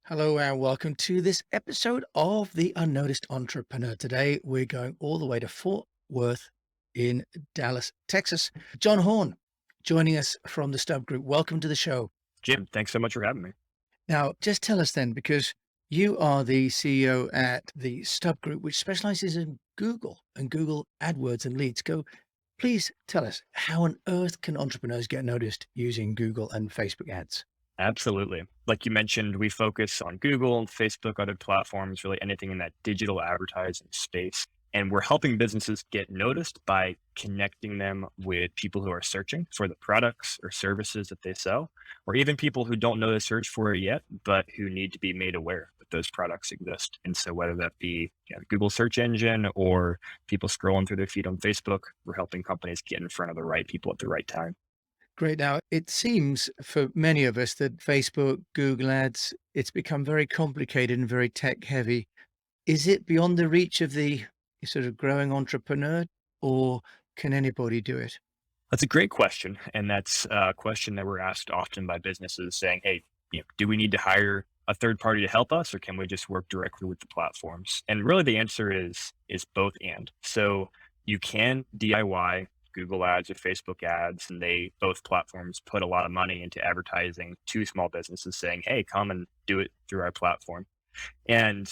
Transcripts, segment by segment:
Hello and welcome to this episode of The Unnoticed Entrepreneur. Today, we're going all the way to Fort Worth in Dallas, Texas. John Horn joining us from the Stub Group. Welcome to the show. Jim, thanks so much for having me. Now, just tell us then, because you are the CEO at the Stub Group, which specializes in Google and Google AdWords and leads. Please tell us, how on earth can entrepreneurs get noticed using Google and Facebook ads? Absolutely. Like you mentioned, we focus on Google, Facebook, other platforms, really anything in that digital advertising space. And we're helping businesses get noticed by connecting them with people who are searching for the products or services that they sell, or even people who don't know to search for it yet, but who need to be made aware that those products exist. And so whether that be Google search engine or people scrolling through their feed on Facebook, we're helping companies get in front of the right people at the right time. Great. Now, it seems for many of us that Facebook, Google Ads, it's become very complicated and very tech heavy. Is it beyond the reach of the sort of growing entrepreneur, or can anybody do it? That's a great question, and that's a question that we're asked often by businesses saying, "Hey, do we need to hire a third party to help us, or can we just work directly with the platforms?" And really, the answer is both and. So you can DIY Google Ads or Facebook ads, and they both platforms put a lot of money into advertising to small businesses, saying, "Hey, come and do it through our platform." And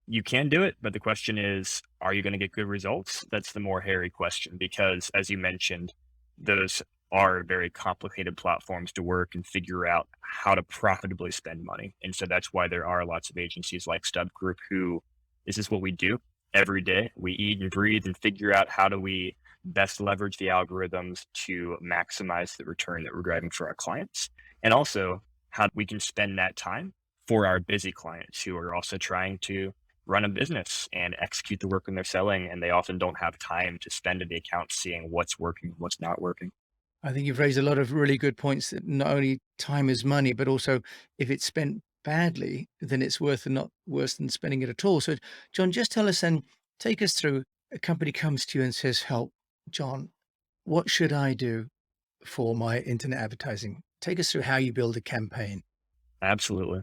you can do it, but the question is, are you going to get good results? That's the more hairy question because, as you mentioned, those are very complicated platforms to work and figure out how to profitably spend money. And so that's why there are lots of agencies like Stub Group who this is what we do every day. We eat and breathe and figure out how do we best leverage the algorithms to maximize the return that we're driving for our clients. And also how we can spend that time for our busy clients who are also trying to run a business and execute the work when they're selling, and they often don't have time to spend in the account seeing what's working, what's not working. I think you've raised a lot of really good points that not only time is money, but also if it's spent badly, then it's worth and not worse than spending it at all. So, John, just tell us and take us through. A company comes to you and says, "Help, John, what should I do for my internet advertising?" Take us through how you build a campaign. Absolutely.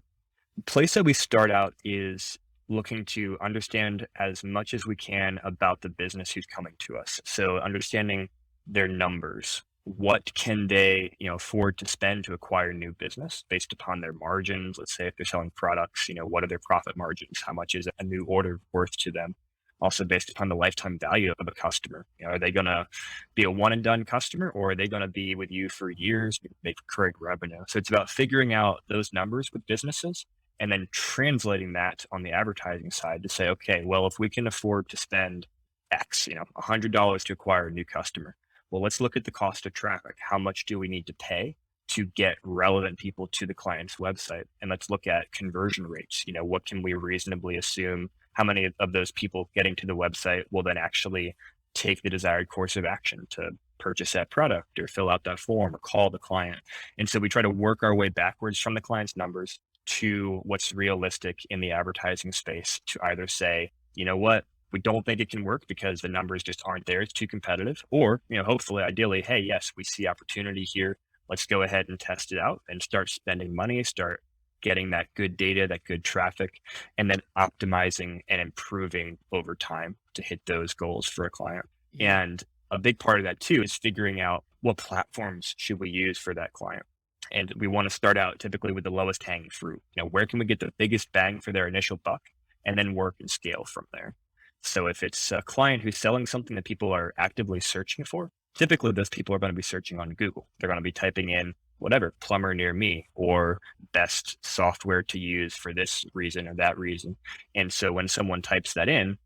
The place that we start out is looking to understand as much as we can about the business who's coming to us. So understanding their numbers. What can they, afford to spend to acquire new business based upon their margins? Let's say if they're selling products, what are their profit margins? How much is a new order worth to them? Also based upon the lifetime value of a customer. Are they going to be a one and done customer, or are they going to be with you for years, make recurring revenue? So it's about figuring out those numbers with businesses and then translating that on the advertising side to say, okay, well, if we can afford to spend X, $100 to acquire a new customer, well, let's look at the cost of traffic. How much do we need to pay to get relevant people to the client's website? And let's look at conversion rates. What can we reasonably assume? How many of those people getting to the website will then actually take the desired course of action to purchase that product or fill out that form or call the client? And so we try to work our way backwards from the client's numbers to what's realistic in the advertising space to either say, you know what, we don't think it can work because the numbers just aren't there. It's too competitive. Or, hopefully, ideally, hey, yes, we see opportunity here. Let's go ahead and test it out and start spending money, start getting that good data, that good traffic, and then optimizing and improving over time to hit those goals for a client. Yeah. And a big part of that too is figuring out what platforms should we use for that client. And we want to start out typically with the lowest hanging fruit. Where can we get the biggest bang for their initial buck and then work and scale from there. So if it's a client who's selling something that people are actively searching for, typically those people are going to be searching on Google. They're going to be typing in whatever, plumber near me or best software to use for this reason or that reason. And so when someone types that in,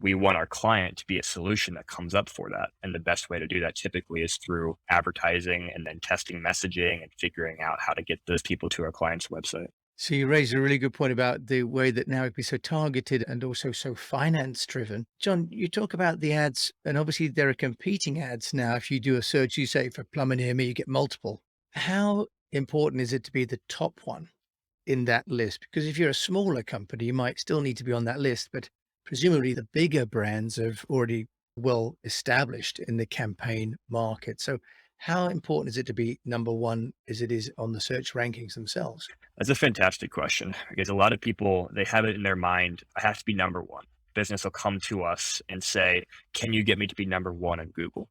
we want our client to be a solution that comes up for that. And the best way to do that typically is through advertising and then testing messaging and figuring out how to get those people to our client's website. So you raised a really good point about the way that now it can be so targeted and also so finance driven. John, you talk about the ads, and obviously there are competing ads now. If you do a search, you say for plumber near me, you get multiple. How important is it to be the top one in that list? Because if you're a smaller company, you might still need to be on that list, but presumably the bigger brands have already well established in the campaign market. So How important is it to be number one as it is on the search rankings themselves? That's a fantastic question because a lot of people, they have it in their mind, I have to be number one. Business will come to us and say, can you get me to be number one on Google?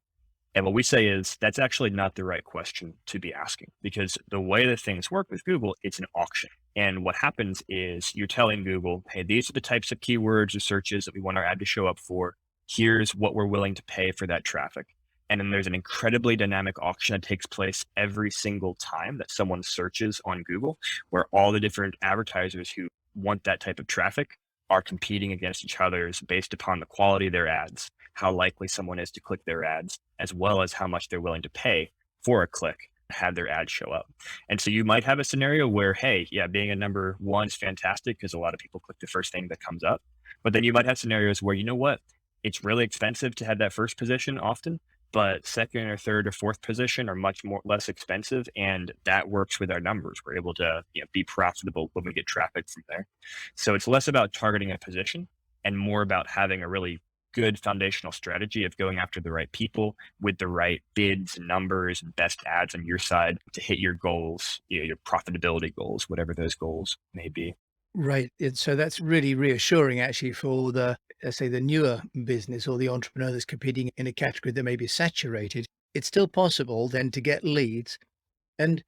And what we say is that's actually not the right question to be asking because the way that things work with Google, it's an auction. And what happens is you're telling Google, hey, these are the types of keywords or searches that we want our ad to show up for. Here's what we're willing to pay for that traffic. And then there's an incredibly dynamic auction that takes place every single time that someone searches on Google, where all the different advertisers who want that type of traffic are competing against each other based upon the quality of their ads, how likely someone is to click their ads, as well as how much they're willing to pay for a click to have their ad show up. And so you might have a scenario where, hey, yeah, being a number one is fantastic because a lot of people click the first thing that comes up. But then you might have scenarios where, you know what, it's really expensive to have that first position often, but second or third or fourth position are much more less expensive. And that works with our numbers. We're able to be profitable when we get traffic from there. So it's less about targeting a position and more about having a really good foundational strategy of going after the right people with the right bids and numbers and best ads on your side to hit your goals, your profitability goals, whatever those goals may be. Right. So that's really reassuring actually for the, let's say, the newer business or the entrepreneur that's competing in a category that may be saturated. It's still possible then to get leads. And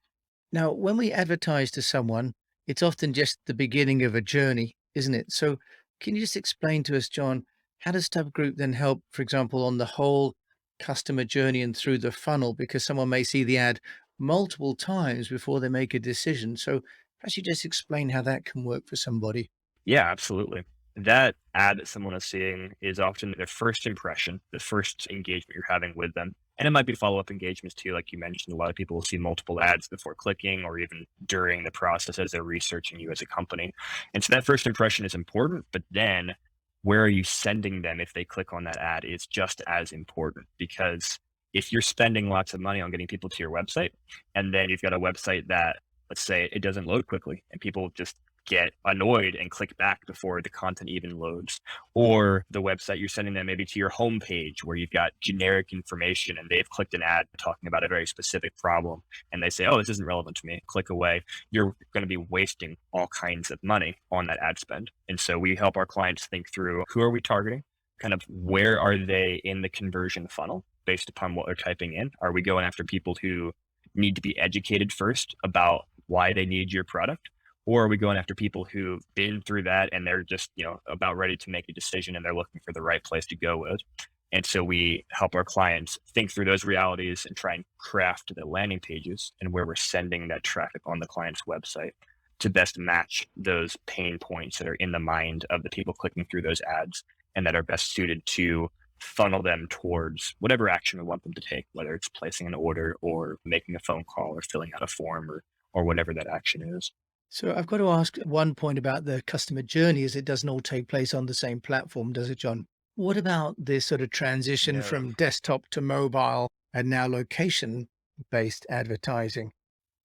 now when we advertise to someone, it's often just the beginning of a journey, isn't it? So can you just explain to us, John, how does Stub Group then help, for example, on the whole customer journey and through the funnel? Because someone may see the ad multiple times before they make a decision. So perhaps you just explain how that can work for somebody. Yeah, absolutely. That ad that someone is seeing is often their first impression, the first engagement you're having with them. And it might be follow-up engagements too, like you mentioned. A lot of people will see multiple ads before clicking or even during the process as they're researching you as a company. And so that first impression is important, but then where are you sending them if they click on that ad is just as important because if you're spending lots of money on getting people to your website and then you've got a website that, let's say, it doesn't load quickly and people just get annoyed and click back before the content even loads. Or the website you're sending them maybe to your homepage where you've got generic information and they've clicked an ad talking about a very specific problem and they say, oh, this isn't relevant to me. Click away. You're going to be wasting all kinds of money on that ad spend. And so we help our clients think through who are we targeting? Kind of where are they in the conversion funnel based upon what they're typing in? Are we going after people who need to be educated first about why they need your product? Or are we going after people who've been through that and they're just, about ready to make a decision and they're looking for the right place to go with? And so we help our clients think through those realities and try and craft the landing pages and where we're sending that traffic on the client's website to best match those pain points that are in the mind of the people clicking through those ads and that are best suited to funnel them towards whatever action we want them to take, whether it's placing an order or making a phone call or filling out a form or whatever that action is. So I've got to ask one point about the customer journey as it doesn't all take place on the same platform, does it, John? What about this sort of transition No. from desktop to mobile and now location-based advertising?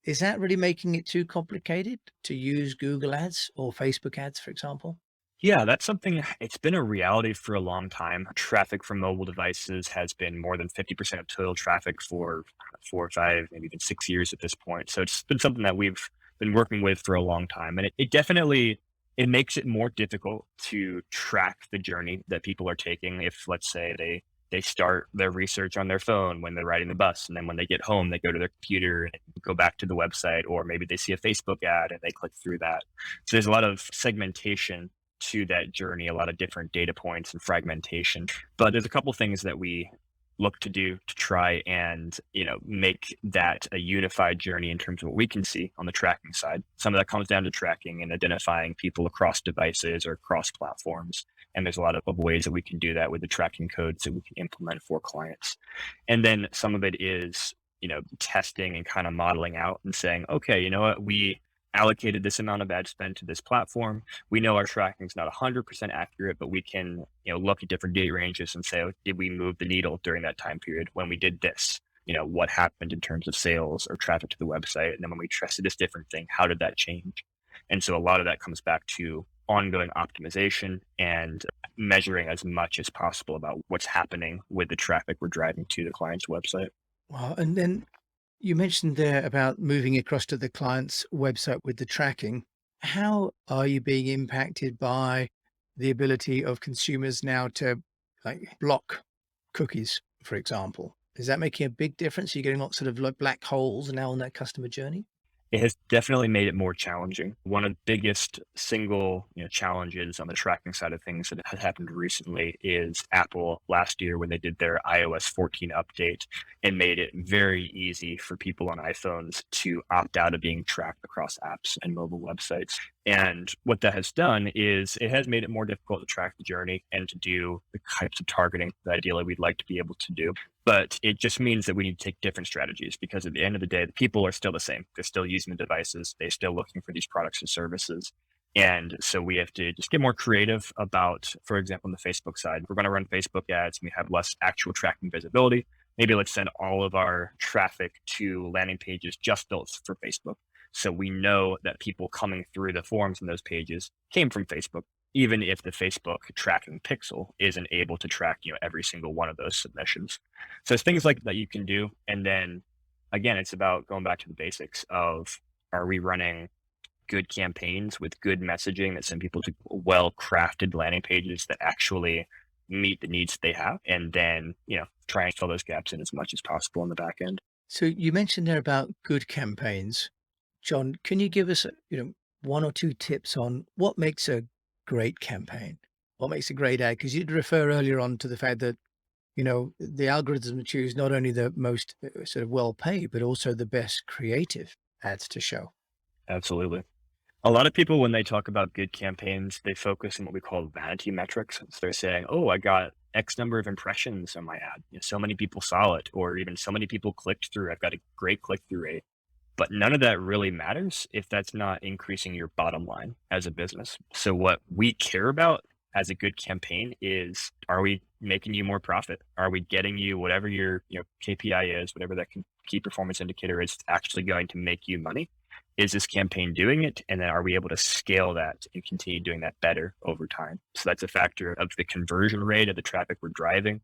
Is that really making it too complicated to use Google Ads or Facebook ads, for example? Yeah, that's something it's been a reality for a long time. Traffic from mobile devices has been more than 50% of total traffic for 4 or 5, maybe even 6 years at this point. So it's been something that we've been working with for a long time. And it definitely it makes it more difficult to track the journey that people are taking if let's say they start their research on their phone when they're riding the bus and then when they get home they go to their computer and go back to the website or maybe they see a Facebook ad and they click through that. So there's a lot of segmentation to that journey, a lot of different data points and fragmentation. But there's a couple things that we look to do to try and make that a unified journey in terms of what we can see on the tracking side. Some of that comes down to tracking and identifying people across devices or across platforms. And there's a lot of ways that we can do that with the tracking codes that we can implement for clients. And then some of it is testing and kind of modeling out and saying, okay, you know what, we allocated this amount of ad spend to this platform. We know our tracking is not 100% accurate, but we can, look at different date ranges and say, oh, did we move the needle during that time period when we did this? What happened in terms of sales or traffic to the website? And then when we tested this different thing, how did that change? And so a lot of that comes back to ongoing optimization and measuring as much as possible about what's happening with the traffic we're driving to the client's website. Wow. And then you mentioned there about moving across to the client's website with the tracking. How are you being impacted by the ability of consumers now to like block cookies, for example? Is that making a big difference? You're getting lots sort of like black holes now on that customer journey? It has definitely made it more challenging. One of the biggest single, challenges on the tracking side of things that has happened recently is Apple last year when they did their iOS 14 update and made it very easy for people on iPhones to opt out of being tracked across apps and mobile websites. And what that has done is it has made it more difficult to track the journey and to do the types of targeting that ideally we'd like to be able to do. But it just means that we need to take different strategies because at the end of the day, the people are still the same. They're still using the devices. They're still looking for these products and services. And so we have to just get more creative about, for example, on the Facebook side, we're going to run Facebook ads and we have less actual tracking visibility. Maybe let's send all of our traffic to landing pages just built for Facebook. So we know that people coming through the forums in those pages came from Facebook, even if the Facebook tracking pixel isn't able to track, every single one of those submissions. So it's things like that you can do. And then again, it's about going back to the basics of, are we running good campaigns with good messaging that send people to well crafted landing pages that actually meet the needs that they have? And then, try and fill those gaps in as much as possible on the back end. So you mentioned there about good campaigns. John, can you give us, one or two tips on what makes a great campaign? What makes a great ad? Because you'd refer earlier on to the fact that, the algorithm choose not only the most sort of well paid, but also the best creative ads to show. Absolutely. A lot of people, when they talk about good campaigns, they focus on what we call vanity metrics. So they're saying, oh, I got X number of impressions on my ad. So many people saw it, or even so many people clicked through. I've got a great click through rate. But none of that really matters if that's not increasing your bottom line as a business. So what we care about as a good campaign is, are we making you more profit? Are we getting you whatever your KPI is, whatever that key performance indicator is, actually going to make you money? Is this campaign doing it? And then are we able to scale that and continue doing that better over time? So that's a factor of the conversion rate of the traffic we're driving,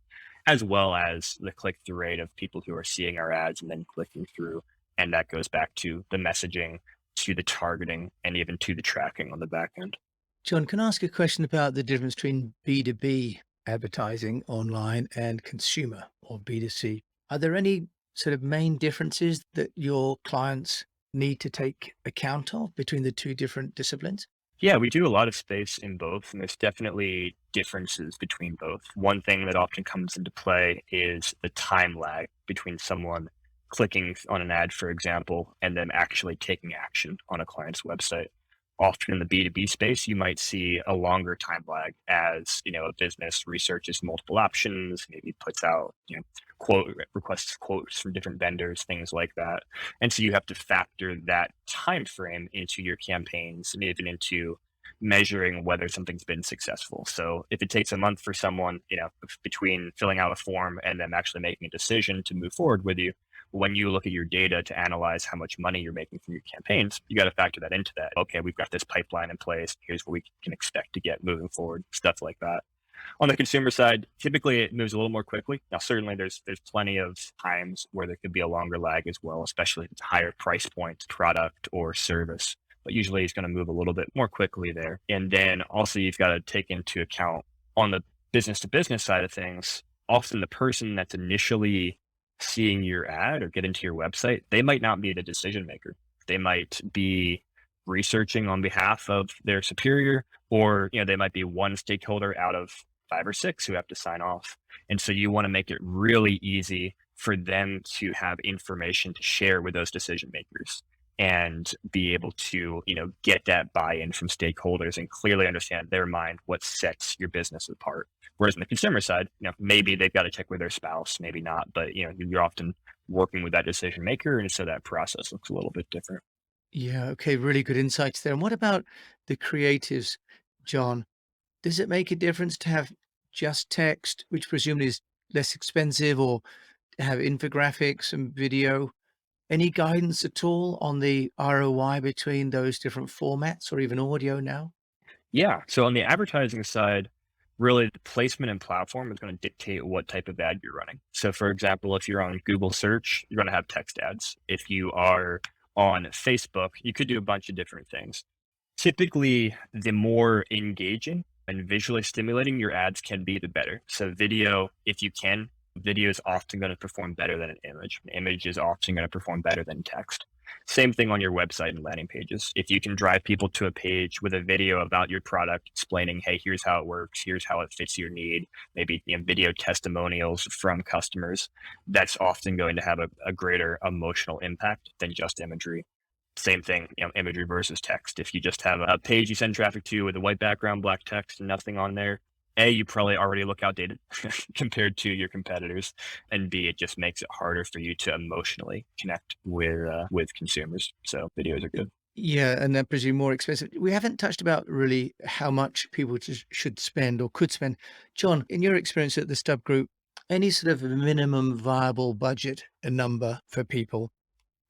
as well as the click through rate of people who are seeing our ads and then clicking through. And that goes back to the messaging, to the targeting, and even to the tracking on the back end. John, can I ask a question about the difference between B2B advertising online and consumer or B2C? Are there any sort of main differences that your clients need to take account of between the two different disciplines? Yeah, we do a lot of space in both, and there's definitely differences between both. One thing that often comes into play is the time lag between someone clicking on an ad, for example, and then actually taking action on a client's website. Often in the B2B space, you might see a longer time lag as, a business researches multiple options, maybe puts out, quote requests quotes from different vendors, things like that. And so you have to factor that time frame into your campaigns and even into measuring whether something's been successful. So if it takes a month for someone, between filling out a form and them actually making a decision to move forward with you, when you look at your data to analyze how much money you're making from your campaigns, you got to factor that into that. Okay, we've got this pipeline in place. Here's what we can expect to get moving forward, stuff like that. On the consumer side, typically it moves a little more quickly. Now, certainly there's plenty of times where there could be a longer lag as well, especially if it's a higher price point product or service. But usually it's going to move a little bit more quickly there. And then also you've got to take into account on the business to business side of things, often the person that's initially seeing your ad or get into your website, they might not be the decision maker. They might be researching on behalf of their superior, or they might be one stakeholder out of 5 or 6 who have to sign off. And so you want to make it really easy for them to have information to share with those decision makers and be able to, get that buy-in from stakeholders and clearly understand their mind what sets your business apart. Whereas on the consumer side, maybe they've got to check with their spouse, maybe not, but you're often working with that decision maker, and so that process looks a little bit different. Yeah, okay, really good insights there. And what about the creatives, John? Does it make a difference to have just text, which presumably is less expensive, or to have infographics and video? Any guidance at all on the ROI between those different formats or even audio now? Yeah. So on the advertising side, really the placement and platform is going to dictate what type of ad you're running. So, for example, if you're on Google search, you're going to have text ads. If you are on Facebook, you could do a bunch of different things. Typically, the more engaging and visually stimulating your ads can be, the better. So video, if you can, video is often going to perform better than an image. An image is often going to perform better than text. Same thing on your website and landing pages. If you can drive people to a page with a video about your product explaining, hey, here's how it works, here's how it fits your need, maybe video testimonials from customers, that's often going to have a greater emotional impact than just imagery. Same thing, imagery versus text. If you just have a page you send traffic to with a white background, black text, and nothing on there, A, you probably already look outdated compared to your competitors, and B, it just makes it harder for you to emotionally connect with consumers. So videos are good. Yeah, and then presume more expensive. We haven't touched about really how much people should spend or could spend. John, in your experience at the Stub Group, any sort of minimum viable budget, a number for people?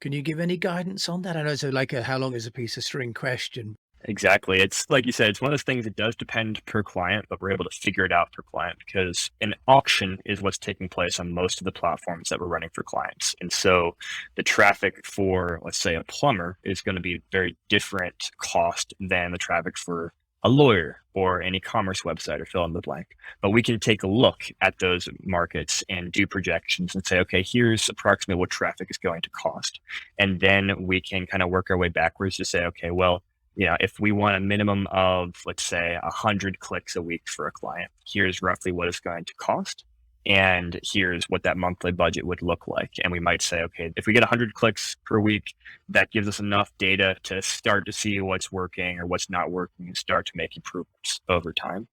Can you give any guidance on that? I know it's like a how long is a piece of string question. Exactly. It's like you said, it's one of those things that does depend per client, but we're able to figure it out per client because an auction is what's taking place on most of the platforms that we're running for clients. And so the traffic for, let's say, a plumber is going to be very different cost than the traffic for a lawyer or an e-commerce website or fill in the blank. But we can take a look at those markets and do projections and say, okay, here's approximately what traffic is going to cost. And then we can kind of work our way backwards to say, okay, well, if we want a minimum of, let's say, 100 clicks a week for a client, here's roughly what it's going to cost. And here's what that monthly budget would look like. And we might say, okay, if we get 100 clicks per week, that gives us enough data to start to see what's working or what's not working and start to make improvements over time.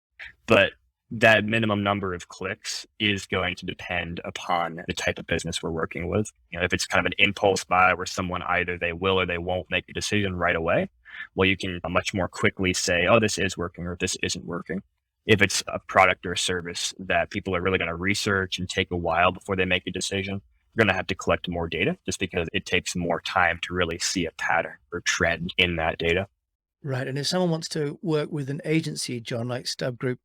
But that minimum number of clicks is going to depend upon the type of business we're working with. If it's kind of an impulse buy where someone either they will or they won't make a decision right away, well, you can much more quickly say, oh, this is working or this isn't working. If it's a product or a service that people are really going to research and take a while before they make a decision, you're going to have to collect more data just because it takes more time to really see a pattern or trend in that data. Right. And if someone wants to work with an agency, John, like Stub Group,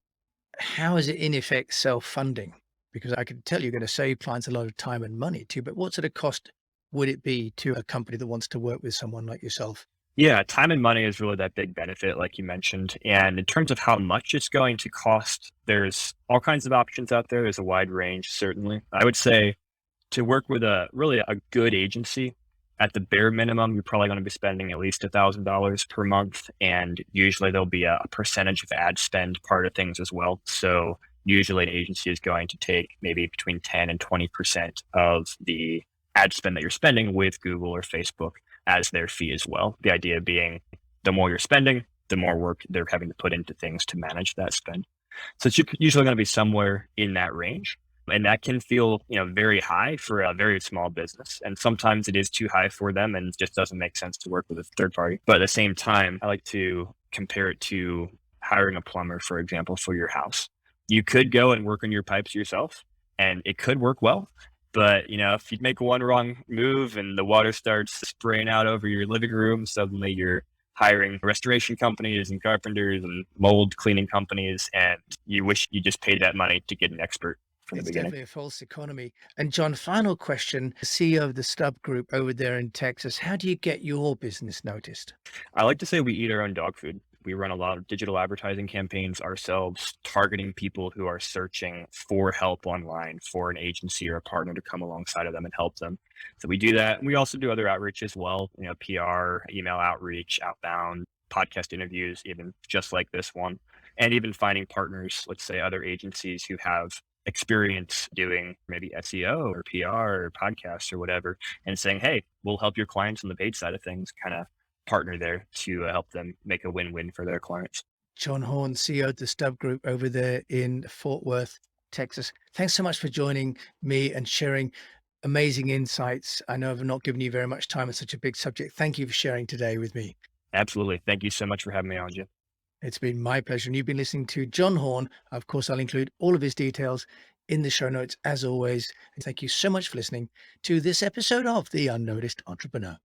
how is it in effect self-funding? Because I can tell you're going to save clients a lot of time and money too, but what sort of cost would it be to a company that wants to work with someone like yourself? Yeah, time and money is really that big benefit, like you mentioned. And in terms of how much it's going to cost, there's all kinds of options out there. There's a wide range, certainly. I would say to work with a good agency, at the bare minimum, you're probably going to be spending at least $1,000 per month. And usually there'll be a percentage of ad spend part of things as well. So usually an agency is going to take maybe between 10 and 20% of the ad spend that you're spending with Google or Facebook as their fee as well. The idea being the more you're spending, the more work they're having to put into things to manage that spend. So it's usually going to be somewhere in that range. And that can feel, very high for a very small business. And sometimes it is too high for them and just doesn't make sense to work with a third party. But at the same time, I like to compare it to hiring a plumber, for example, for your house. You could go and work on your pipes yourself and it could work well. But, if you make one wrong move and the water starts spraying out over your living room, suddenly you're hiring restoration companies and carpenters and mold cleaning companies. And you wish you just paid that money to get an expert from the It's beginning. definitely a false economy. And John, final question, CEO of the Stub Group over there in Texas, how do you get your business noticed? I like to say we eat our own dog food. We run a lot of digital advertising campaigns ourselves, targeting people who are searching for help online for an agency or a partner to come alongside of them and help them. So we do that. We also do other outreach as well, PR, email outreach, outbound, podcast interviews, even just like this one, and even finding partners, let's say other agencies who have experience doing maybe SEO or PR or podcasts or whatever, and saying, hey, we'll help your clients on the paid side of things, kind of partner there to help them make a win-win for their clients. John Horn, CEO of the Stub Group over there in Fort Worth, Texas. Thanks so much for joining me and sharing amazing insights. I know I've not given you very much time on such a big subject. Thank you for sharing today with me. Absolutely. Thank you so much for having me on, Jim. It's been my pleasure. And you've been listening to John Horn. Of course, I'll include all of his details in the show notes as always. And thank you so much for listening to this episode of The Unnoticed Entrepreneur.